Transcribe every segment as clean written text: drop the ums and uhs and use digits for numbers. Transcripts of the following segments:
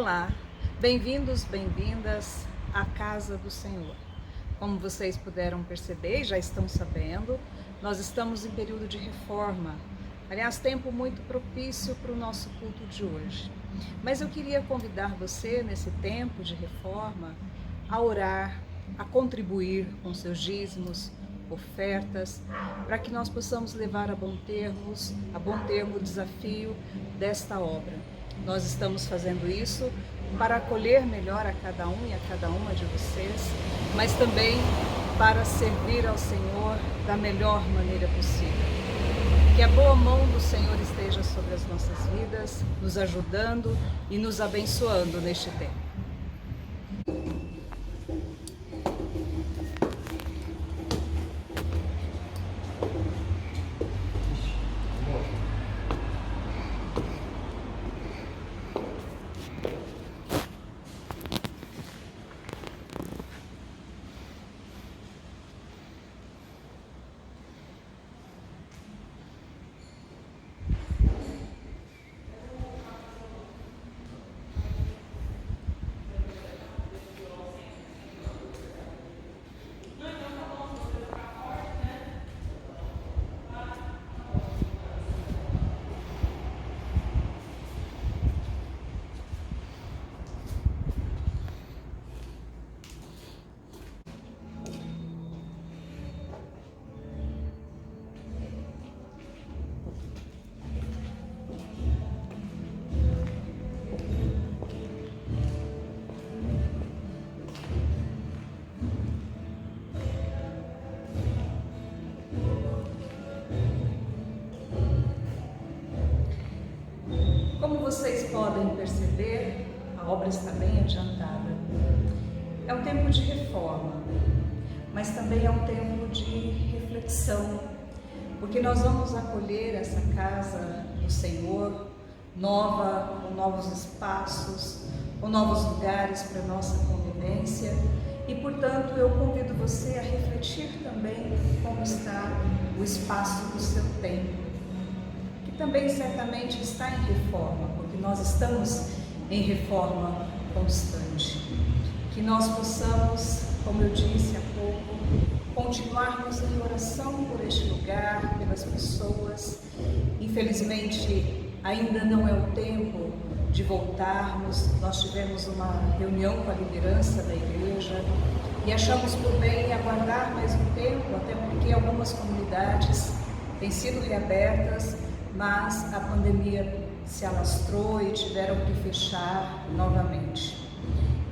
Olá, bem-vindos, bem-vindas à casa do Senhor. Como vocês puderam perceber e já estão sabendo, nós estamos em período de reforma. Aliás, tempo muito propício para o nosso culto de hoje. Mas eu queria convidar você, nesse tempo de reforma, a orar, a contribuir com seus dízimos, ofertas, para que nós possamos levar a bom termo o desafio desta obra. Nós estamos fazendo isso para acolher melhor a cada um e a cada uma de vocês, mas também para servir ao Senhor da melhor maneira possível. Que a boa mão do Senhor esteja sobre as nossas vidas, nos ajudando e nos abençoando neste tempo. Como vocês podem perceber, a obra está bem adiantada. É um tempo de reforma, mas também é um tempo de reflexão, porque nós vamos acolher essa casa do Senhor, nova, com novos espaços, com novos lugares para nossa convivência, e portanto eu convido você a refletir também como está o espaço do seu templo, que também certamente está em reforma, porque nós estamos em reforma constante. Que nós possamos, como eu disse há pouco, continuarmos em oração por este lugar, pelas pessoas. Infelizmente, ainda não é o tempo de voltarmos. Nós tivemos uma reunião com a liderança da igreja e achamos por bem aguardar mais um tempo, até porque algumas comunidades têm sido reabertas, mas a pandemia se alastrou e tiveram que fechar novamente.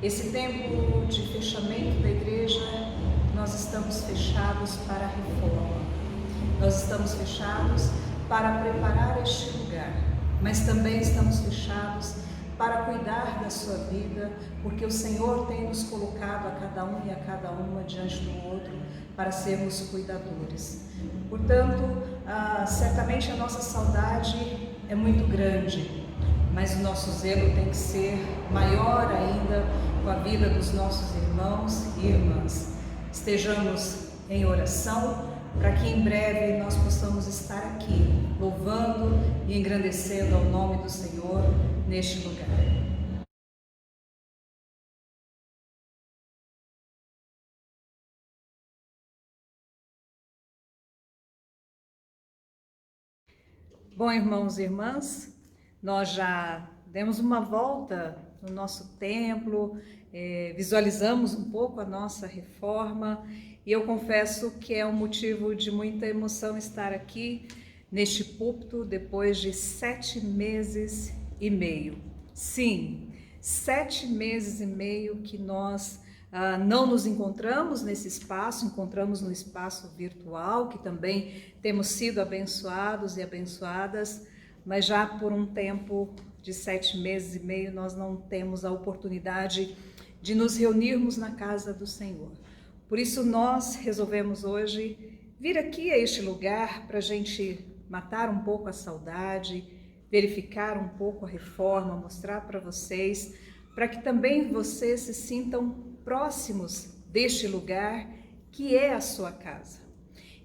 Esse tempo de fechamento da igreja, nós estamos fechados para a reforma. Nós estamos fechados para preparar este lugar, mas também estamos fechados para cuidar da sua vida, porque o Senhor tem nos colocado a cada um e a cada uma diante do outro para sermos cuidadores. Portanto, certamente a nossa saudade é muito grande, mas o nosso zelo tem que ser maior ainda com a vida dos nossos irmãos e irmãs. Estejamos em oração para que em breve nós possamos estar aqui, louvando e engrandecendo ao nome do Senhor neste lugar. Bom, irmãos e irmãs, nós já demos uma volta no nosso templo, visualizamos um pouco a nossa reforma e eu confesso que é um motivo de muita emoção estar aqui neste púlpito depois de 7 meses e meio. Sim, 7 meses e meio que nós não nos encontramos nesse espaço, encontramos no espaço virtual, que também temos sido abençoados e abençoadas, mas já por um tempo de 7 meses e meio nós não temos a oportunidade de nos reunirmos na casa do Senhor. Por isso nós resolvemos hoje vir aqui a este lugar para a gente matar um pouco a saudade, verificar um pouco a reforma, mostrar para vocês, para que também vocês se sintam próximos deste lugar que é a sua casa.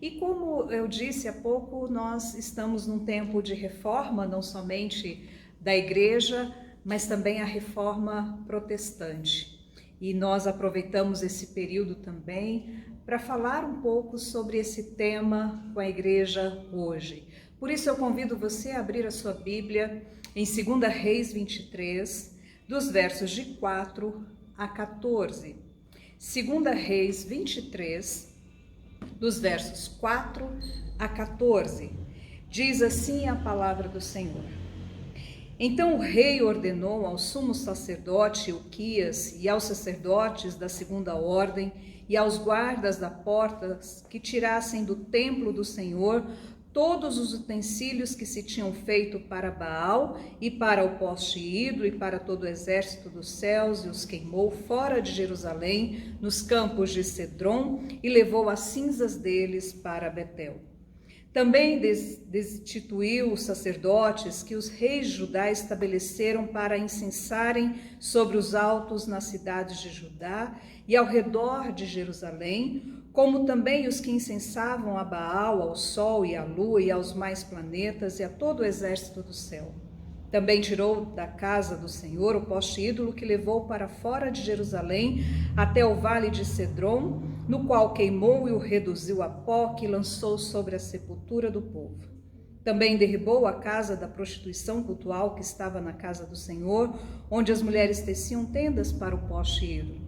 E como eu disse há pouco, nós estamos num tempo de reforma, não somente da igreja, mas também a reforma protestante. E nós aproveitamos esse período também para falar um pouco sobre esse tema com a igreja hoje. Por isso eu convido você a abrir a sua Bíblia em 2 Reis 23, dos versos de 4 a 14. 2 Reis 23, dos versos 4 a 14. Diz assim a palavra do Senhor. Então o rei ordenou ao sumo sacerdote Ilquias e aos sacerdotes da segunda ordem e aos guardas da porta que tirassem do templo do Senhor todos os utensílios que se tinham feito para Baal e para o poste ídolo e para todo o exército dos céus, e os queimou fora de Jerusalém, nos campos de Cedron, e levou as cinzas deles para Betel. Também destituiu os sacerdotes que os reis de Judá estabeleceram para incensarem sobre os altos nas cidades de Judá e ao redor de Jerusalém, como também os que incensavam a Baal, ao sol e à lua e aos mais planetas e a todo o exército do céu. Também tirou da casa do Senhor o poste ídolo que levou para fora de Jerusalém até o vale de Cedron, no qual queimou e o reduziu a pó que lançou sobre a sepultura do povo. Também derribou a casa da prostituição cultual que estava na casa do Senhor, onde as mulheres teciam tendas para o poste ídolo.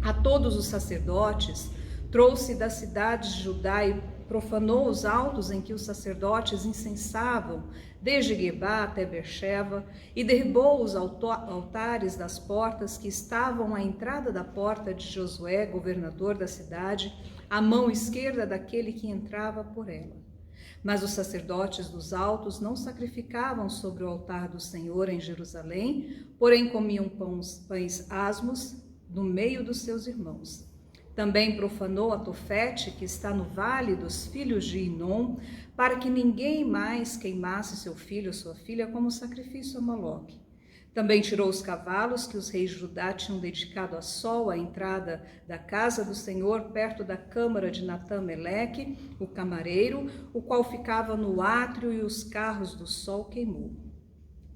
A todos os sacerdotes trouxe das cidades de Judá e profanou os altos em que os sacerdotes incensavam, desde Gebá até Beersheba, e derribou os altares das portas que estavam à entrada da porta de Josué, governador da cidade, à mão esquerda daquele que entrava por ela. Mas os sacerdotes dos altos não sacrificavam sobre o altar do Senhor em Jerusalém, porém comiam pães asmos no meio dos seus irmãos. Também profanou a Tofete, que está no vale dos filhos de Inom, para que ninguém mais queimasse seu filho ou sua filha como sacrifício a Moloque. Também tirou os cavalos que os reis de Judá tinham dedicado a Sol à entrada da casa do Senhor, perto da câmara de Natã-Meleque, o camareiro, o qual ficava no átrio, e os carros do Sol queimou.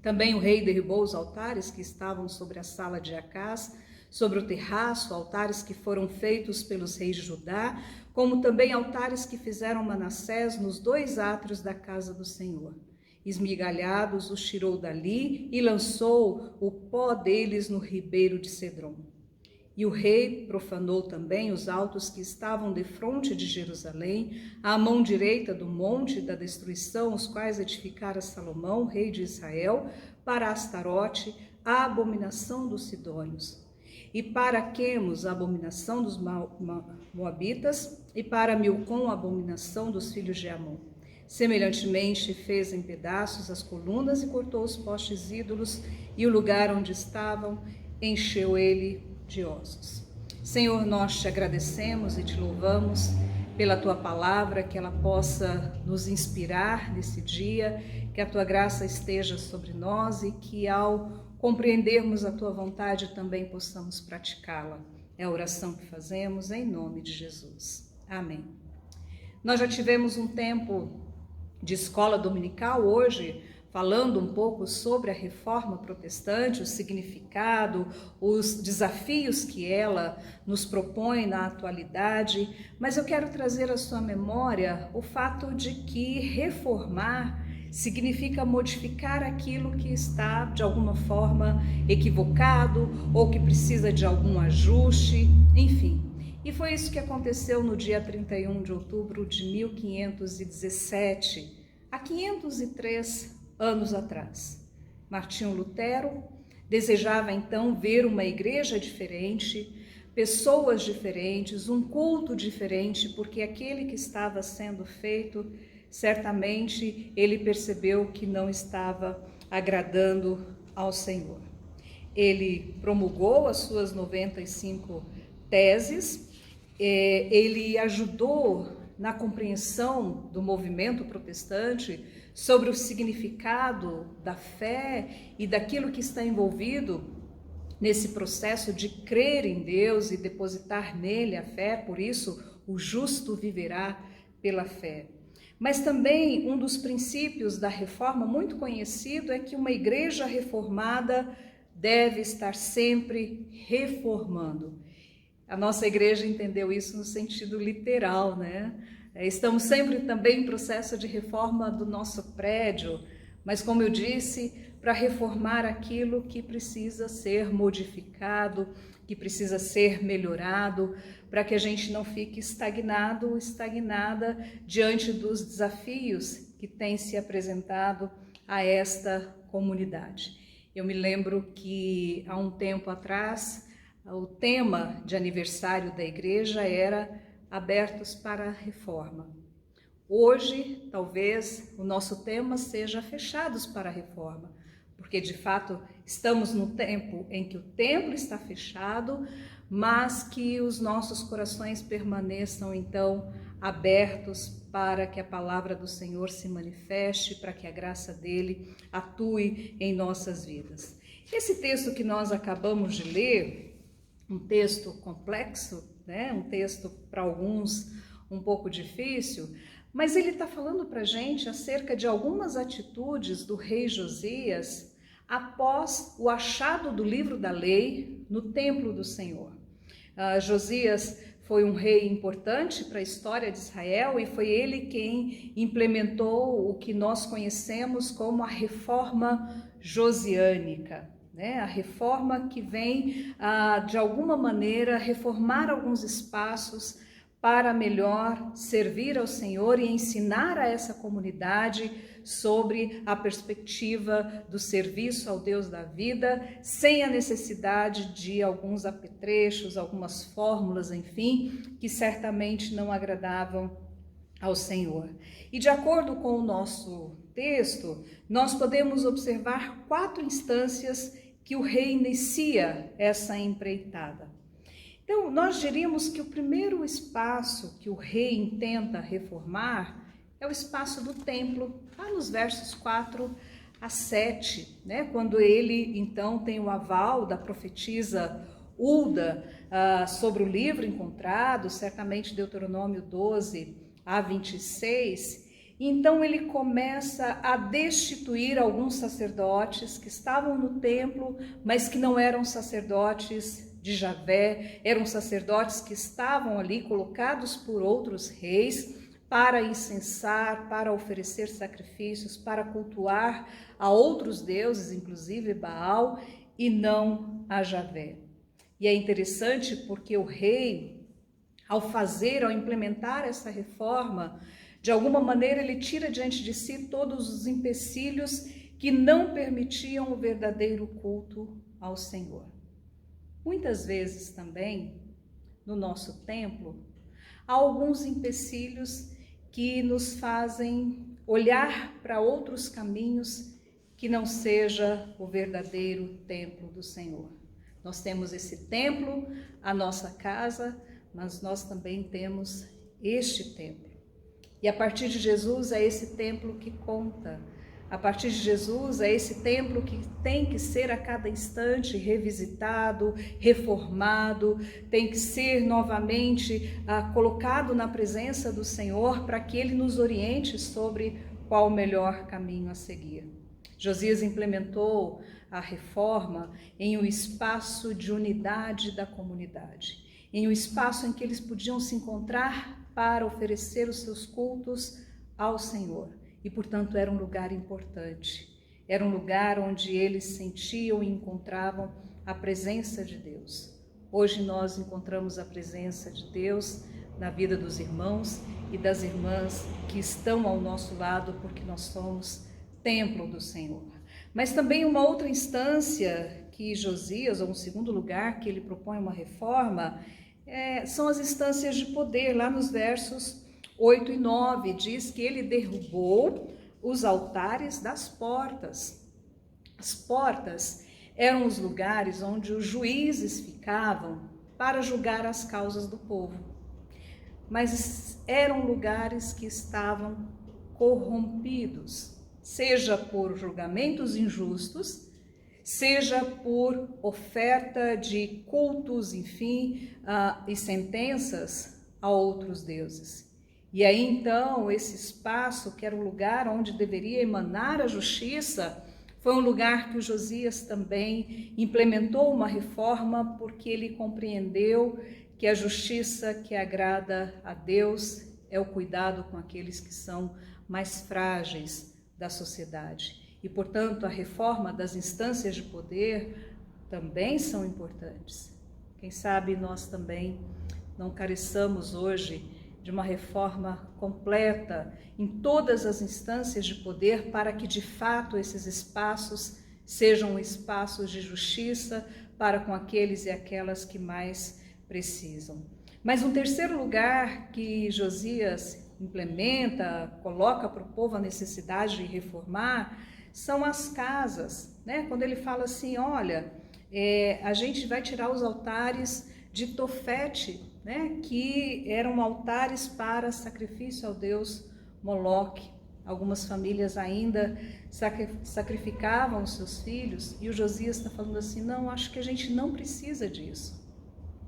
Também o rei derribou os altares que estavam sobre a sala de Acás, sobre o terraço, altares que foram feitos pelos reis de Judá, como também altares que fizeram Manassés nos 2 átrios da casa do Senhor. Esmigalhados os tirou dali e lançou o pó deles no ribeiro de Cedron. E o rei profanou também os altos que estavam defronte de Jerusalém, à mão direita do monte da destruição, os quais edificara Salomão, rei de Israel, para Astarote, a abominação dos sidônios, e para Quemos, a abominação dos moabitas, e para Milcom, a abominação dos filhos de Amon. Semelhantemente, fez em pedaços as colunas e cortou os postes ídolos, e o lugar onde estavam encheu ele de ossos. Senhor, nós te agradecemos e te louvamos pela tua palavra, que ela possa nos inspirar nesse dia, que a tua graça esteja sobre nós e que ao compreendermos a tua vontade também possamos praticá-la. É a oração que fazemos em nome de Jesus. Amém. Nós já tivemos um tempo de escola dominical hoje, falando um pouco sobre a reforma protestante, o significado, os desafios que ela nos propõe na atualidade, mas eu quero trazer à sua memória o fato de que reformar significa modificar aquilo que está, de alguma forma, equivocado ou que precisa de algum ajuste, enfim. E foi isso que aconteceu no dia 31 de outubro de 1517, há 503 anos atrás. Martinho Lutero desejava então ver uma igreja diferente, pessoas diferentes, um culto diferente, porque aquele que estava sendo feito, certamente ele percebeu que não estava agradando ao Senhor. Ele promulgou as suas 95 teses, ele ajudou na compreensão do movimento protestante sobre o significado da fé e daquilo que está envolvido nesse processo de crer em Deus e depositar nele a fé, por isso o justo viverá pela fé. Mas também um dos princípios da reforma muito conhecido é que uma igreja reformada deve estar sempre reformando. A nossa igreja entendeu isso no sentido literal, né? Estamos sempre também em processo de reforma do nosso prédio, mas como eu disse, para reformar aquilo que precisa ser modificado, que precisa ser melhorado, para que a gente não fique estagnado ou estagnada diante dos desafios que têm se apresentado a esta comunidade. Eu me lembro que há um tempo atrás, o tema de aniversário da igreja era Abertos para a Reforma. Hoje, talvez, o nosso tema seja Fechados para a Reforma, porque de fato estamos no tempo em que o templo está fechado, mas que os nossos corações permaneçam então abertos para que a palavra do Senhor se manifeste, para que a graça dele atue em nossas vidas. Esse texto que nós acabamos de ler, um texto complexo, né? Um texto para alguns um pouco difícil, mas ele está falando para a gente acerca de algumas atitudes do rei Josias após o achado do livro da lei no templo do Senhor. Josias foi um rei importante para a história de Israel e foi ele quem implementou o que nós conhecemos como a reforma josiânica, né? A reforma que vem, de alguma maneira, reformar alguns espaços para melhor servir ao Senhor e ensinar a essa comunidade sobre a perspectiva do serviço ao Deus da vida, sem a necessidade de alguns apetrechos, algumas fórmulas, enfim, que certamente não agradavam ao Senhor. E de acordo com o nosso texto, nós podemos observar 4 instâncias que o rei inicia essa empreitada. Então, nós diríamos que o primeiro espaço que o rei intenta reformar é o espaço do templo, lá nos versos 4 a 7, né? Quando ele, então, tem o aval da profetisa Hulda sobre o livro encontrado, certamente Deuteronômio 12 a 26, então ele começa a destituir alguns sacerdotes que estavam no templo, mas que não eram sacerdotes de Javé, eram sacerdotes que estavam ali colocados por outros reis para incensar, para oferecer sacrifícios, para cultuar a outros deuses, inclusive Baal, e não a Javé. E é interessante porque o rei, ao implementar essa reforma, de alguma maneira ele tira diante de si todos os empecilhos que não permitiam o verdadeiro culto ao Senhor. Muitas vezes também, no nosso templo, há alguns empecilhos que nos fazem olhar para outros caminhos que não seja o verdadeiro templo do Senhor. Nós temos esse templo, a nossa casa, mas nós também temos este templo. E a partir de Jesus é esse templo que conta. A partir de Jesus é esse templo que tem que ser a cada instante revisitado, reformado, tem que ser novamente colocado na presença do Senhor para que Ele nos oriente sobre qual o melhor caminho a seguir. Josias implementou a reforma em um espaço de unidade da comunidade, em um espaço em que eles podiam se encontrar para oferecer os seus cultos ao Senhor. E, portanto, era um lugar importante, era um lugar onde eles sentiam e encontravam a presença de Deus. Hoje nós encontramos a presença de Deus na vida dos irmãos e das irmãs que estão ao nosso lado, porque nós somos templo do Senhor. Mas também uma outra instância que Josias, ou um segundo lugar que ele propõe uma reforma, são as instâncias de poder. Lá nos versos 8 e 9, diz que ele derrubou os altares das portas. As portas eram os lugares onde os juízes ficavam para julgar as causas do povo. Mas eram lugares que estavam corrompidos, seja por julgamentos injustos, seja por oferta de cultos, enfim, e sentenças a outros deuses. E aí então esse espaço, que era o lugar onde deveria emanar a justiça, foi um lugar que o Josias também implementou uma reforma, porque ele compreendeu que a justiça que agrada a Deus é o cuidado com aqueles que são mais frágeis da sociedade. E, portanto, a reforma das instâncias de poder também são importantes. Quem sabe nós também não careçamos hoje de uma reforma completa em todas as instâncias de poder, para que de fato esses espaços sejam espaços de justiça para com aqueles e aquelas que mais precisam. Mas um terceiro lugar que Josias implementa, coloca para o povo a necessidade de reformar, são as casas, né? Quando ele fala assim, olha, a gente vai tirar os altares de Tofete, né, que eram altares para sacrifício ao deus Moloque. Algumas famílias ainda sacrificavam os seus filhos, e o Josias está falando assim, não, acho que a gente não precisa disso.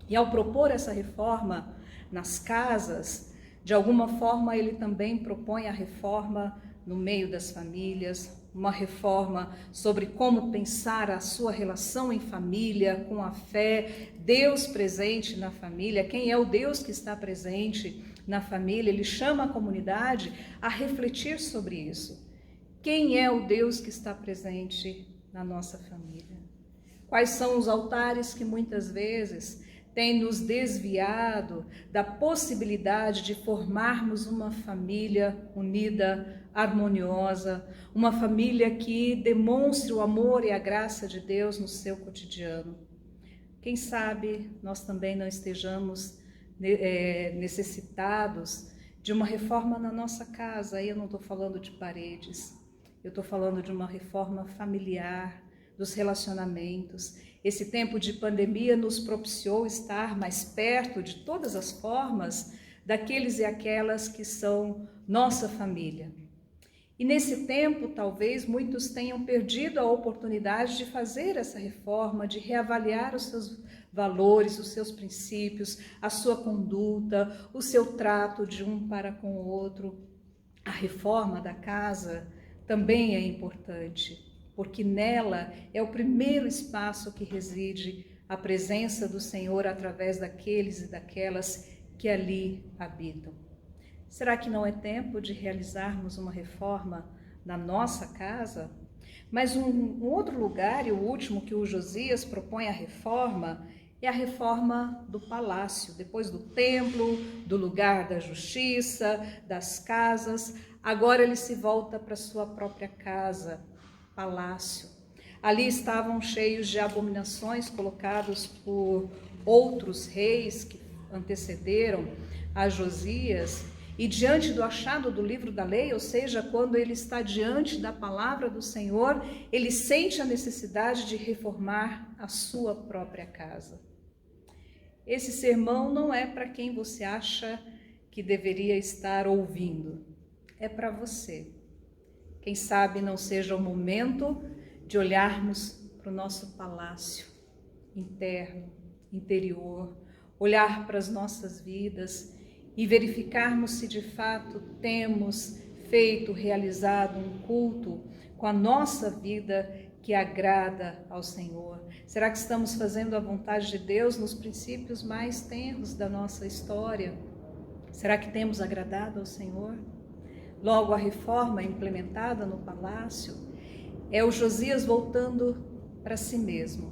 E ao propor essa reforma nas casas, de alguma forma ele também propõe a reforma no meio das famílias, uma reforma sobre como pensar a sua relação em família, com a fé, Deus presente na família, quem é o Deus que está presente na família. Ele chama a comunidade a refletir sobre isso. Quem é o Deus que está presente na nossa família? Quais são os altares que muitas vezes têm nos desviado da possibilidade de formarmos uma família unida, harmoniosa, uma família que demonstre o amor e a graça de Deus no seu cotidiano? Quem sabe nós também não estejamos necessitados de uma reforma na nossa casa. Aí eu não estou falando de paredes, eu estou falando de uma reforma familiar, dos relacionamentos. Esse tempo de pandemia nos propiciou estar mais perto de todas as formas daqueles e aquelas que são nossa família. E nesse tempo, talvez muitos tenham perdido a oportunidade de fazer essa reforma, de reavaliar os seus valores, os seus princípios, a sua conduta, o seu trato de um para com o outro. A reforma da casa também é importante, porque nela é o primeiro espaço que reside a presença do Senhor através daqueles e daquelas que ali habitam. Será que não é tempo de realizarmos uma reforma na nossa casa? Mas um outro lugar, e o último que o Josias propõe a reforma, é a reforma do palácio. Depois do templo, do lugar da justiça, das casas, agora ele se volta para sua própria casa, palácio. Ali estavam cheios de abominações colocados por outros reis que antecederam a Josias, e diante do achado do livro da lei, ou seja, quando ele está diante da palavra do Senhor, ele sente a necessidade de reformar a sua própria casa. Esse sermão não é para quem você acha que deveria estar ouvindo, é para você. Quem sabe não seja o momento de olharmos para o nosso palácio interno, interior, olhar para as nossas vidas e verificarmos se de fato temos feito, realizado um culto com a nossa vida que agrada ao Senhor. Será que estamos fazendo a vontade de Deus nos princípios mais tenros da nossa história? Será que temos agradado ao Senhor? Logo, a reforma implementada no palácio é o Josias voltando para si mesmo.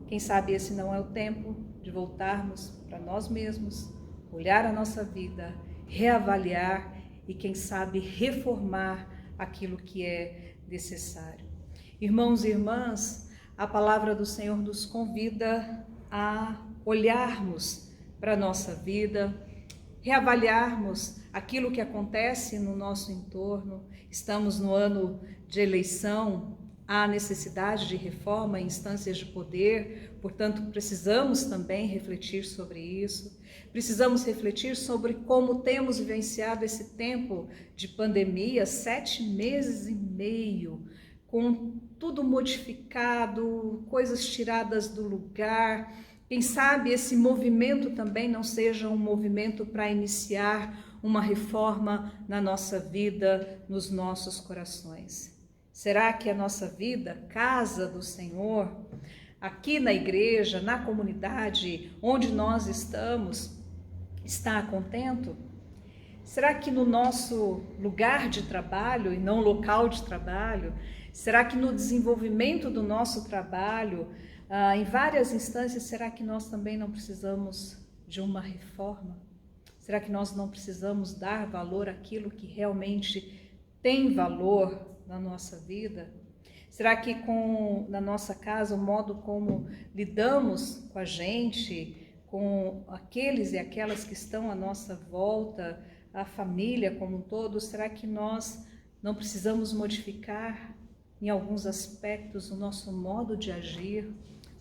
Quem sabe esse não é o tempo de voltarmos para nós mesmos, olhar a nossa vida, reavaliar e, quem sabe, reformar aquilo que é necessário. Irmãos e irmãs, a palavra do Senhor nos convida a olharmos para a nossa vida, reavaliarmos aquilo que acontece no nosso entorno. Estamos no ano de eleição, há necessidade de reforma em instâncias de poder, portanto, precisamos também refletir sobre isso. Precisamos refletir sobre como temos vivenciado esse tempo de pandemia, 7 meses e meio, com tudo modificado, coisas tiradas do lugar. Quem sabe esse movimento também não seja um movimento para iniciar uma reforma na nossa vida, nos nossos corações? Será que a nossa vida, casa do Senhor, aqui na igreja, na comunidade onde nós estamos, está contento? Será que no nosso lugar de trabalho e não local de trabalho, será que no desenvolvimento do nosso trabalho, em várias instâncias, será que nós também não precisamos de uma reforma? Será que nós não precisamos dar valor àquilo que realmente tem valor na nossa vida? Será que na nossa casa, o modo como lidamos com a gente, com aqueles e aquelas que estão à nossa volta, a família como um todo, será que nós não precisamos modificar em alguns aspectos o nosso modo de agir,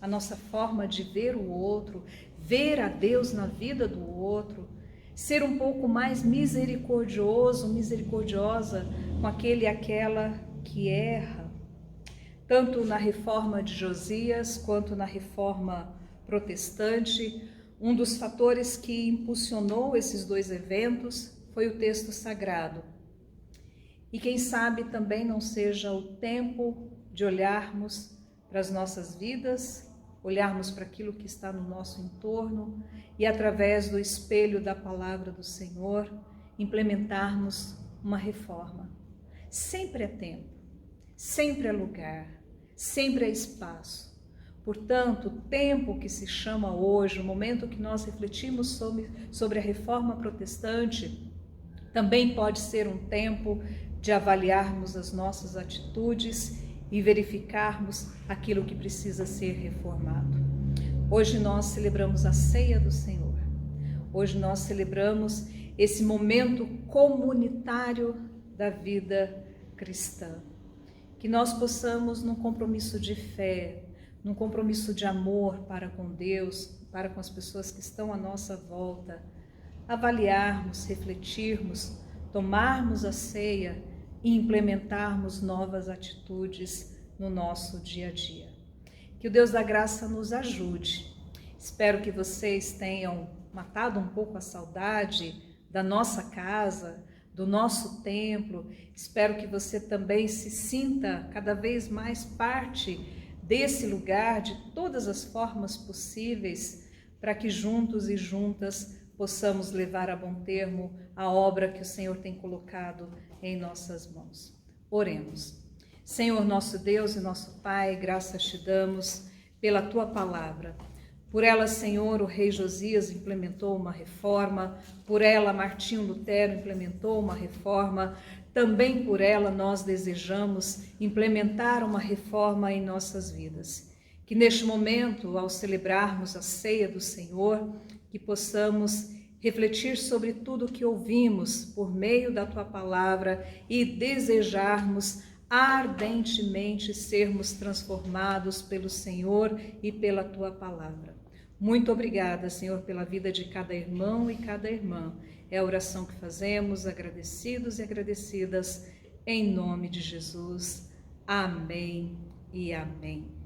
a nossa forma de ver o outro, ver a Deus na vida do outro, ser um pouco mais misericordioso, misericordiosa com aquele e aquela que erra, tanto na reforma de Josias quanto na reforma protestante? Um dos fatores que impulsionou esses dois eventos foi o texto sagrado. E quem sabe também não seja o tempo de olharmos para as nossas vidas, olharmos para aquilo que está no nosso entorno e, através do espelho da palavra do Senhor, implementarmos uma reforma. Sempre é tempo, sempre é lugar, sempre é espaço. Portanto, o tempo que se chama hoje, o momento que nós refletimos sobre a reforma protestante, também pode ser um tempo de avaliarmos as nossas atitudes e verificarmos aquilo que precisa ser reformado. Hoje nós celebramos a ceia do Senhor. Hoje nós celebramos esse momento comunitário da vida cristã. Que nós possamos, num compromisso de fé, num compromisso de amor para com Deus, para com as pessoas que estão à nossa volta, avaliarmos, refletirmos, tomarmos a ceia e implementarmos novas atitudes no nosso dia a dia. Que o Deus da graça nos ajude. Espero que vocês tenham matado um pouco a saudade da nossa casa, do nosso templo. Espero que você também se sinta cada vez mais parte desse lugar, de todas as formas possíveis, para que juntos e juntas possamos levar a bom termo a obra que o Senhor tem colocado em nossas mãos. Oremos. Senhor, nosso Deus e nosso Pai, graças te damos pela Tua palavra. Por ela, Senhor, o rei Josias implementou uma reforma, por ela, Martinho Lutero implementou uma reforma, também por ela nós desejamos implementar uma reforma em nossas vidas. Que neste momento, ao celebrarmos a ceia do Senhor, que possamos refletir sobre tudo o que ouvimos por meio da Tua palavra e desejarmos ardentemente sermos transformados pelo Senhor e pela Tua palavra. Muito obrigada, Senhor, pela vida de cada irmão e cada irmã. É a oração que fazemos, agradecidos e agradecidas, em nome de Jesus. Amém e amém.